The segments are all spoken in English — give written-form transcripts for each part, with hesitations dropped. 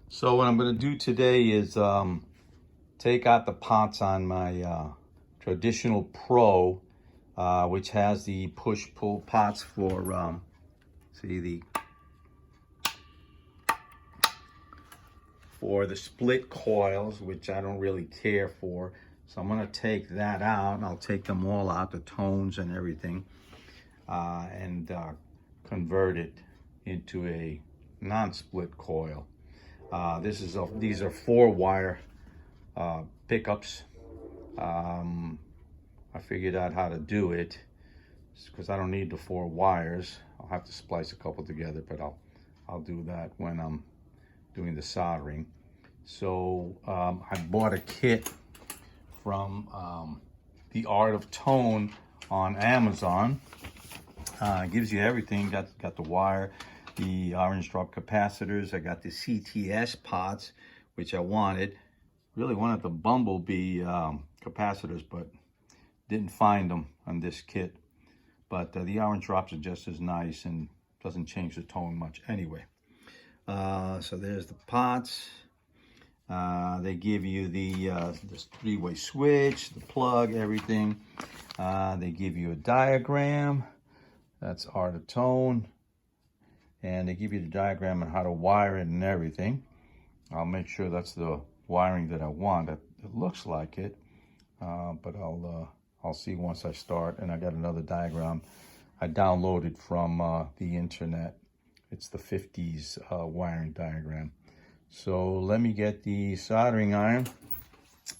So what I'm going to do today is take out the pots on my traditional Pro, which has the push-pull pots for, for the split coils, which I don't really care for. So I'm going to take that out. I'll take them all out, the tones and everything, and convert it into a non-split coil. These are 4-wire pickups. I figured out how to do it because I don't need the 4 wires. I'll have to splice a couple together, but I'll do that when I'm doing the soldering. So I bought a kit from The Art of Tone on Amazon. It gives you everything. Got the wire, the orange drop capacitors. I got the CTS pots, which I wanted. Really wanted the Bumblebee capacitors, but didn't find them on this kit. But the orange drops are just as nice and doesn't change the tone much anyway. So there's the pots. They give you this 3-way switch, the plug, everything. They give you a diagram. That's Art of Tone. And they give you the diagram on how to wire it and everything. I'll make sure that's the wiring that I want. It looks like it, but I'll see once I start. And I got another diagram I downloaded from the internet. It's the 50's wiring diagram. So let me get the soldering iron,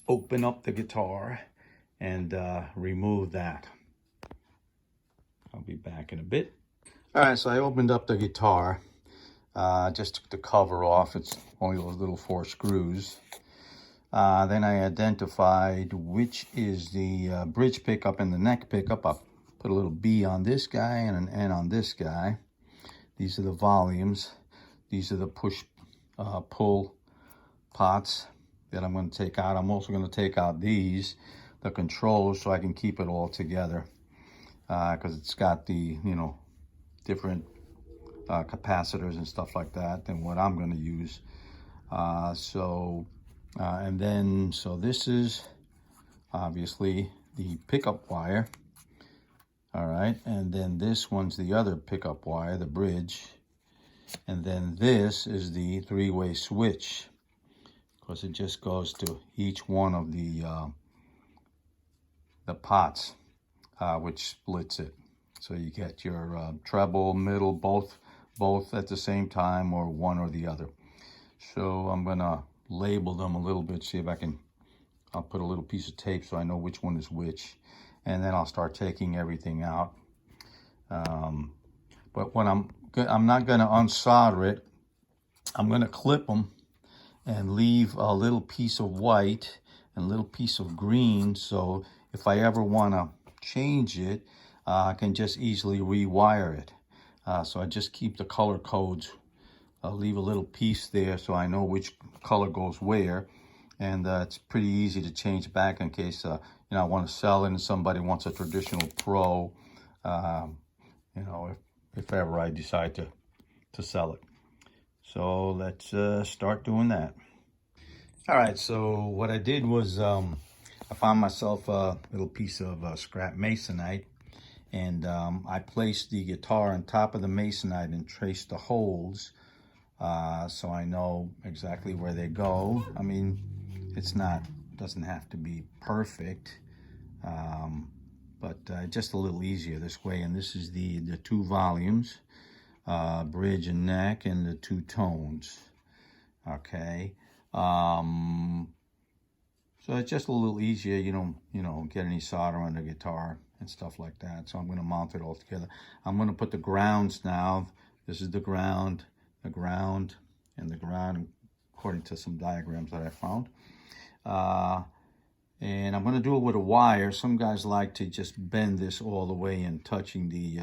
open up the guitar, and remove that. I'll be back in a bit. All right, so I opened up the guitar. Just took the cover off. It's only those little 4 screws. Then I identified which is the bridge pickup and the neck pickup. I put a little B on this guy and an N on this guy. These are the volumes. These are the push-pull pots that I'm going to take out. I'm also going to take out the controls, so I can keep it all together, because it's got the, different capacitors and stuff like that than what I'm going to use. So this is obviously the pickup wire. All right, and then this one's the other pickup wire, the bridge. And then this is the 3-way switch, because it just goes to each one of the pots, which splits it. So you get your treble, middle, both at the same time, or one or the other. So I'm gonna label them a little bit, see if I'll put a little piece of tape so I know which one is which, and then I'll start taking everything out. But when I'm not gonna unsolder it. I'm gonna clip them and leave a little piece of white and a little piece of green, so if I ever wanna change it, I can just easily rewire it. So I just keep the color codes. I'll leave a little piece there so I know which color goes where, and it's pretty easy to change back in case I want to sell it and somebody wants a traditional Pro. If ever I decide to sell it. So let's start doing that. All right. So what I did was I found myself a little piece of scrap masonite. And I placed the guitar on top of the masonite and traced the holes, so I know exactly where they go. I mean, doesn't have to be perfect, but just a little easier this way. And this is the 2 volumes, bridge and neck, and the 2 tones. Okay. So it's just a little easier. You don't get any solder on the guitar and stuff like that. So I'm going to mount it all together. I'm going to put the grounds now. This is the ground, and the ground, according to some diagrams that I found. And I'm going to do it with a wire. Some guys like to just bend this all the way in, touching the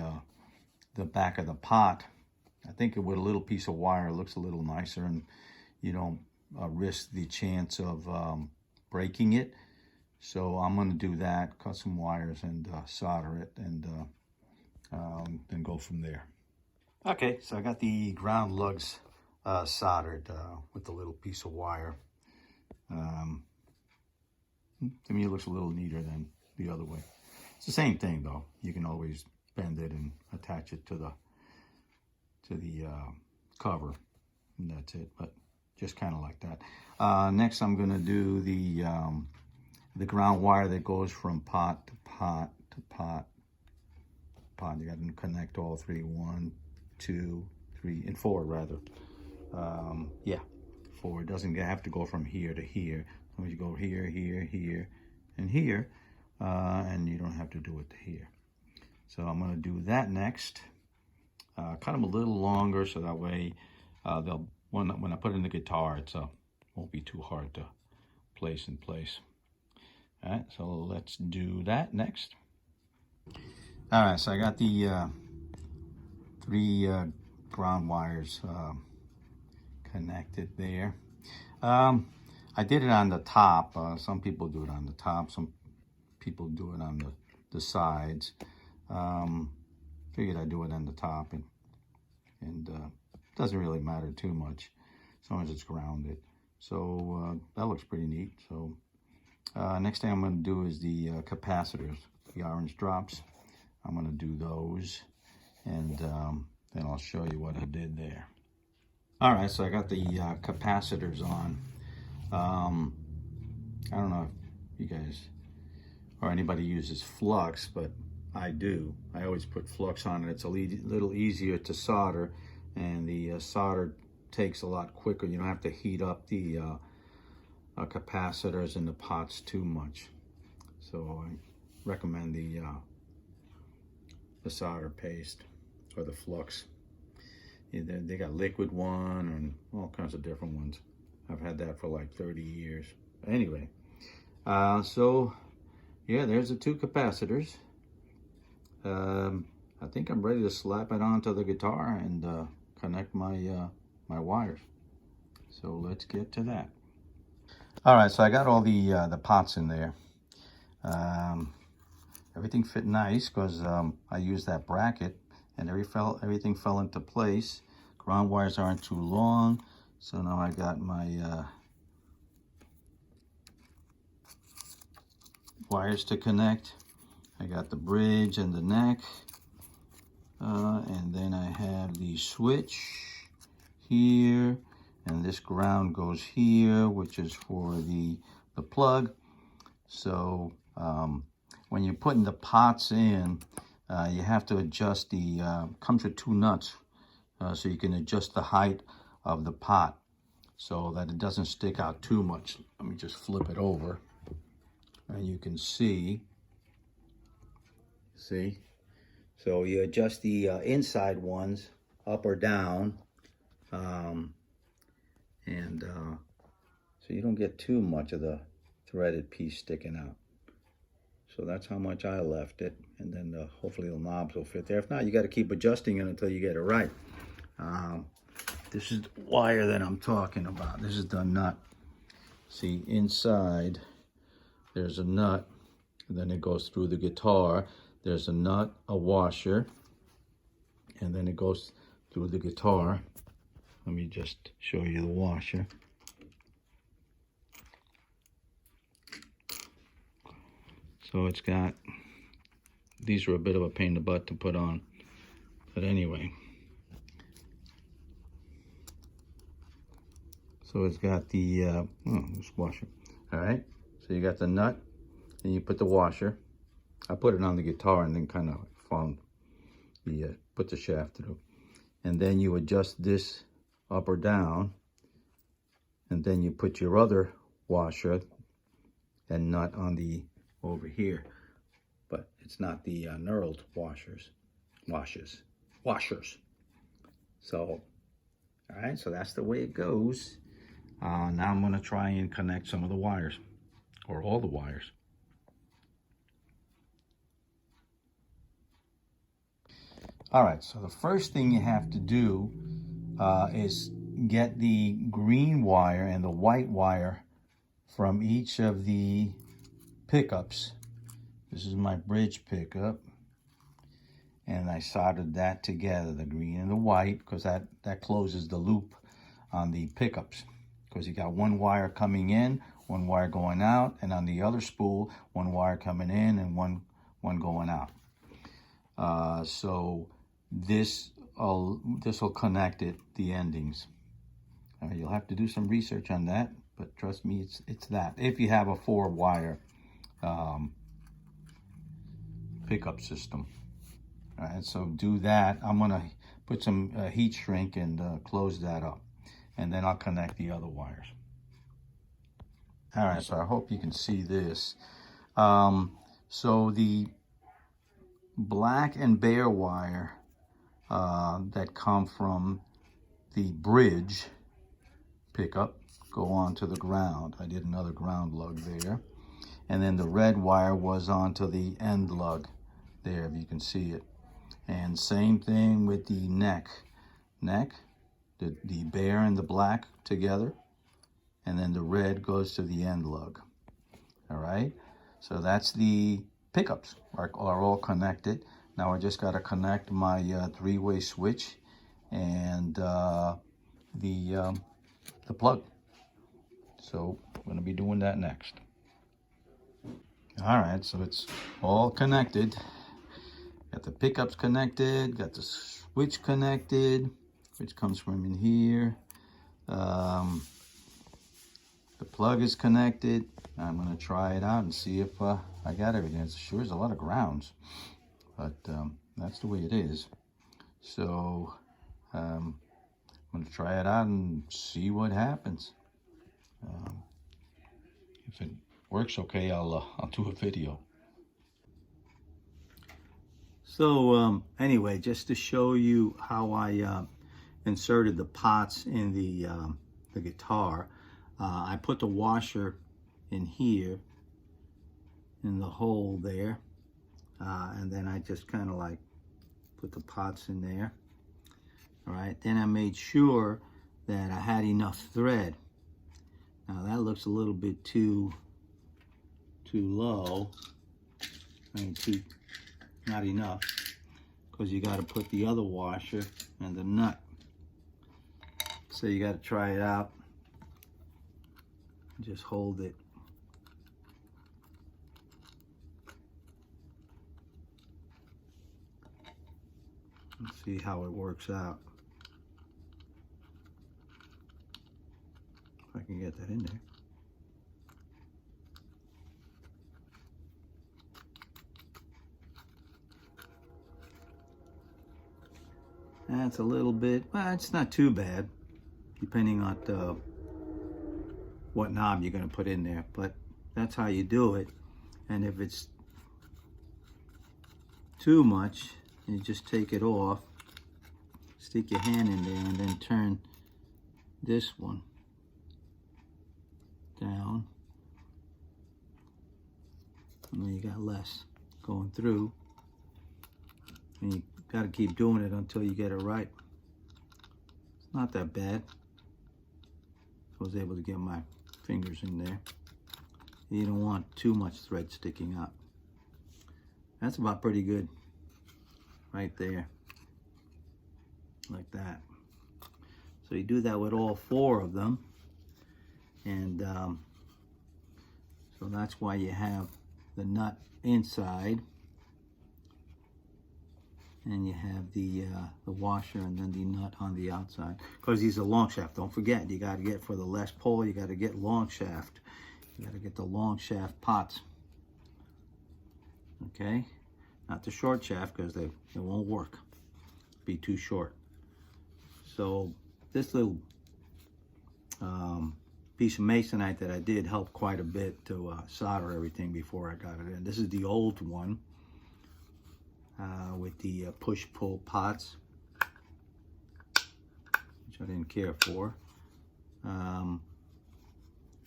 back of the pot. I think with a little piece of wire, it looks a little nicer, and you don't risk the chance of breaking it. So I'm going to do that, cut some wires and solder it, and then go from there. Okay, so I got the ground lugs soldered with the little piece of wire. To me, it looks a little neater than the other way. It's the same thing, though. You can always bend it and attach it to the cover, and that's it. But just kind of like that. Next, I'm going to do the ground wire that goes from pot to pot to pot. You got to connect all three. 1, 2, 3, and 4 rather. Yeah, 4. It doesn't have to go from here to here. So you go here, here, here, and here, and you don't have to do it to here. So I'm going to do that next. Cut them a little longer so that way when I put it in the guitar, it won't be too hard to place in place. All right, so let's do that next. All right, so I got the 3 ground wires connected there. I did it on the top. Some people do it on the top. Some people do it on the sides. Figured I'd do it on the top, and it doesn't really matter too much as long as it's grounded. So that looks pretty neat. So next thing I'm going to do is the capacitors, the orange drops. I'm going to do those, and then I'll show you what I did there. All right, so I got the capacitors on. I don't know if you guys or anybody uses flux, but I do. I always put flux on it. It's a little easier to solder, and the solder takes a lot quicker. You don't have to heat up the capacitors in the pots too much. So I recommend the solder paste or the flux. They got liquid one and all kinds of different ones. I've had that for like 30 years. Anyway, so yeah, there's the 2 capacitors. I think I'm ready to slap it onto the guitar and connect my my wires. So let's get to that. All right, so I got all the pots in there. Everything fit nice because I used that bracket, and everything fell into place. Ground wires aren't too long, so now I got my wires to connect. I got the bridge and the neck, and then I have the switch here, and this ground goes here, which is for the plug. So when you're putting the pots in, you have to adjust comes with 2 nuts, so you can adjust the height of the pot so that it doesn't stick out too much. Let me just flip it over, and you can see. So you adjust the inside ones up or down, so you don't get too much of the threaded piece sticking out. So that's how much I left it, and then hopefully the knobs will fit there. If not, you got to keep adjusting it until you get it right. This is the wire that I'm talking about. This is the nut. See, inside there's a nut, and then it goes through the guitar. There's a nut, a washer, and then it goes through the guitar. Let me just show you the washer. So it's got, these are a bit of a pain in the butt to put on, but anyway. So it's got the this washer. All right, so you got the nut, and you put the washer. I put it on the guitar and then kind of found put the shaft through. And then you adjust this up or down, and then you put your other washer and nut on the over here. But it's not the knurled washers. So, all right, so that's the way it goes. Now I'm going to try and connect some of the wires, or all the wires. All right, so the first thing you have to do is get the green wire and the white wire from each of the pickups. This is my bridge pickup, and I soldered that together, the green and the white, because that closes the loop on the pickups, because you got one wire coming in, one wire going out, and on the other spool, one wire coming in and one going out. So this will connect the endings. You'll have to do some research on that, but trust me, it's that. If you have a 4-wire pickup system. All right, so do that. I'm gonna put some heat shrink and close that up, and then I'll connect the other wires. All right, so I hope you can see this. So the black and bare wire that come from the bridge pickup go on to the ground. I did another ground lug there. And then the red wire was onto the end lug there, if you can see it. And same thing with the neck. The bare and the black together. And then the red goes to the end lug. All right, so that's the pickups are all connected. Now I just got to connect my 3-way switch and the plug. So I'm going to be doing that next. All right, so it's all connected. Got the pickups connected, got the switch connected, which comes from in here. The plug is connected. I'm going to try it out and see if I got everything. It sure is a lot of grounds, but that's the way it is. So I'm going to try it out and see what happens. If it works okay, I'll do a video. So anyway, just to show you how I inserted the pots in the guitar, I put the washer in here in the hole there, and then I just kind of like put the pots in there. All right, then I made sure that I had enough thread. Now that looks a little bit too low. I mean, not enough, because you got to put the other washer and the nut. So you got to try it out. Just hold it. Let's see how it works out. If I can get that in there. That's a little bit, well, it's not too bad, depending on what knob you're going to put in there, but that's how you do it. And if it's too much, you just take it off, stick your hand in there, and then turn this one down, and then you got less going through, and you got to keep doing it until you get it right. It's not that bad. I was able to get my fingers in there. You don't want too much thread sticking up. That's about pretty good right there, like that. So you do that with all 4 of them, and so that's why you have the nut inside, and you have the washer and then the nut on the outside, because these are long shaft. Don't forget, you got to get, for the Les Paul, you got to get long shaft. You got to get the long shaft pots. Okay, not the short shaft, because they won't work. Be too short. So this little piece of masonite that I did helped quite a bit to solder everything before I got it in. This is the old one. With the push-pull pots, which I didn't care for. And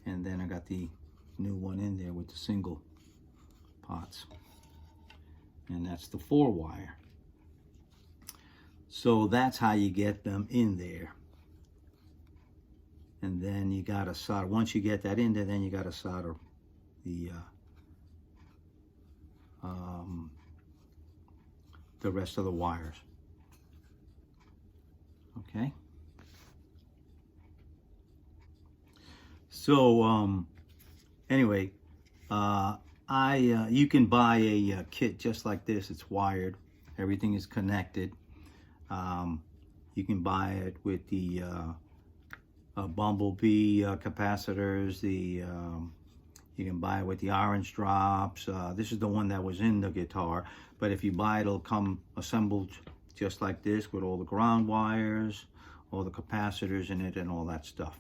then I got the new one in there with the single pots. And that's the 4-wire. So that's how you get them in there. And then you gotta solder. Once you get that in there, then you gotta solder the rest of the wires. Okay. So anyway, you can buy a kit just like this. It's wired. Everything is connected. You can buy it with the bumblebee capacitors. You can buy it with the orange drops. This is the one that was in the guitar, but if you buy it, it'll come assembled just like this with all the ground wires, all the capacitors in it, and all that stuff.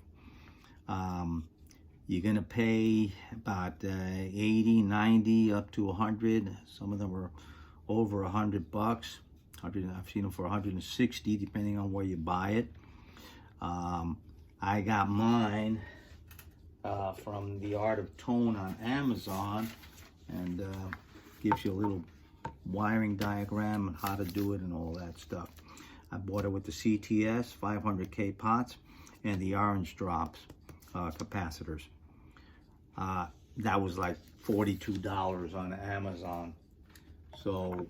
You're gonna pay about 80, 90, up to 100. Some of them are over $100. I've seen them for 160, depending on where you buy it. I got mine from The Art of Tone on Amazon, and gives you a little wiring diagram and how to do it and all that stuff. I bought it with the CTS 500K pots and the orange drops capacitors. That was like $42 on Amazon. So,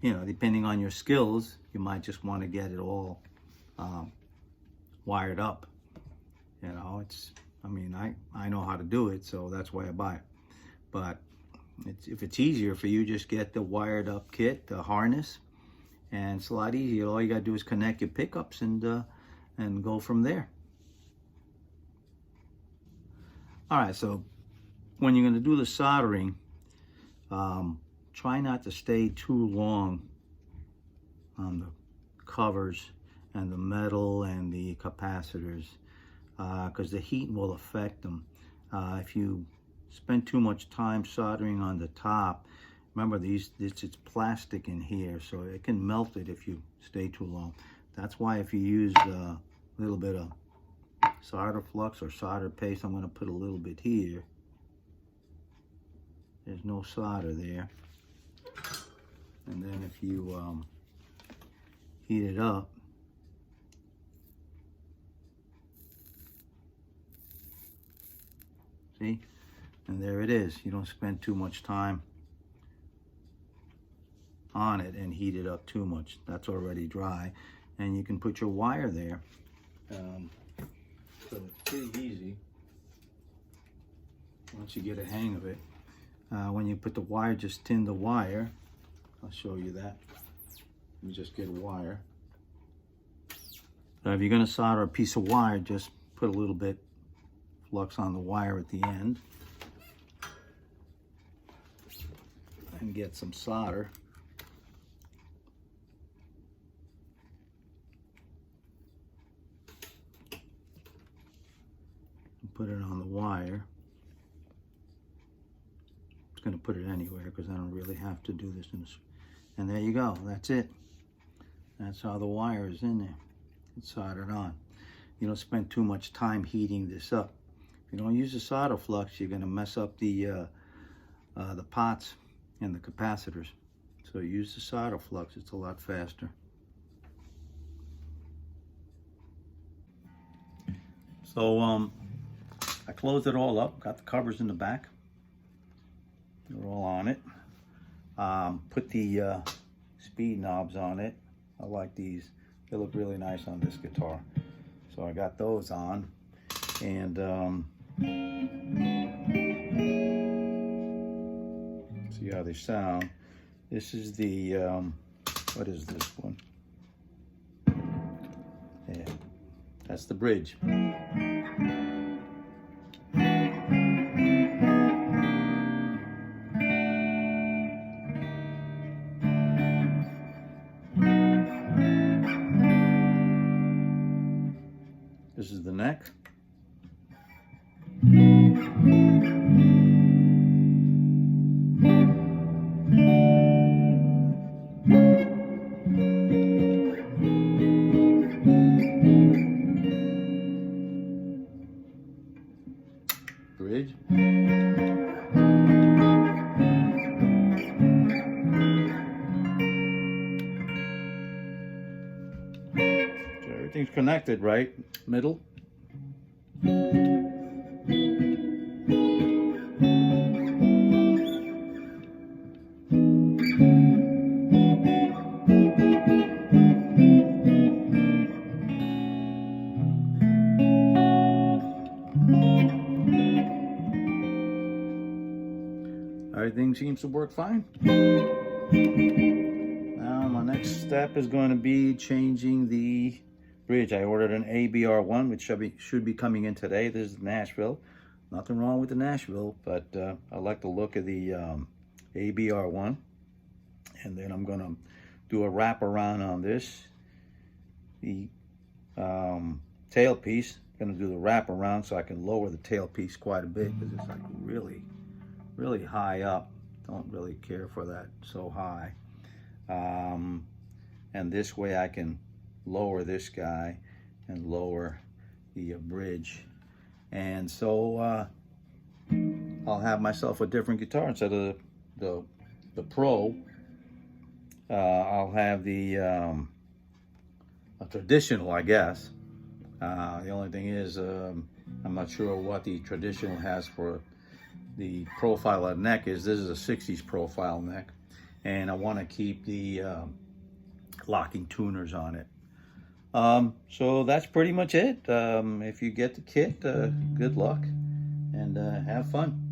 you know, depending on your skills, you might just want to get it all wired up. You know, I mean, I know how to do it, so that's why I buy it. But if it's easier for you, just get the wired up kit, the harness, and it's a lot easier. All you gotta do is connect your pickups and go from there. All right, so when you're gonna do the soldering, try not to stay too long on the covers and the metal and the capacitors, because the heat will affect them. If you spend too much time soldering on the top, remember it's plastic in here, so it can melt it if you stay too long. That's why if you use a little bit of solder flux or solder paste, I'm going to put a little bit here. There's no solder there. And then if you heat it up, see? And there it is. You don't spend too much time on it and heat it up too much. That's already dry. And you can put your wire there. So it's pretty easy once you get a hang of it. When you put the wire, just tin the wire. I'll show you that. You just get a wire. If you're going to solder a piece of wire, just put a little bit flux on the wire at the end. And get some solder. And put it on the wire. I'm going to put it anywhere because I don't really have to do this. And there you go. That's it. That's how the wire is in there. It's soldered on. You don't spend too much time heating this up. If you don't use the solder flux, you're going to mess up the pots and the capacitors. So use the solder flux. It's a lot faster. So I closed it all up. Got the covers in the back. They're all on it. Put the speed knobs on it. I like these. They look really nice on this guitar. So I got those on. And see how they sound. This is the, what is this one? Yeah, that's the bridge. This is the neck. Bridge. So everything's connected, right? Middle. everything seems to work fine. Now my next step is going to be changing the bridge. I ordered an ABR1, which should be coming in today. This is Nashville. Nothing wrong with the Nashville, but I like the look of the ABR1. And then I'm going to do a wraparound on this. The tailpiece. Going to do the wraparound so I can lower the tailpiece quite a bit because it's like really, really high up. Don't really care for that so high. And this way I can lower this guy and lower the bridge. And so I'll have myself a different guitar instead of the Pro. I'll have the a traditional, I guess. The only thing is, I'm not sure what the traditional has for the profile of the neck is. This is a 60s profile neck, and I want to keep the locking tuners on it. So that's pretty much it. If you get the kit, good luck and have fun.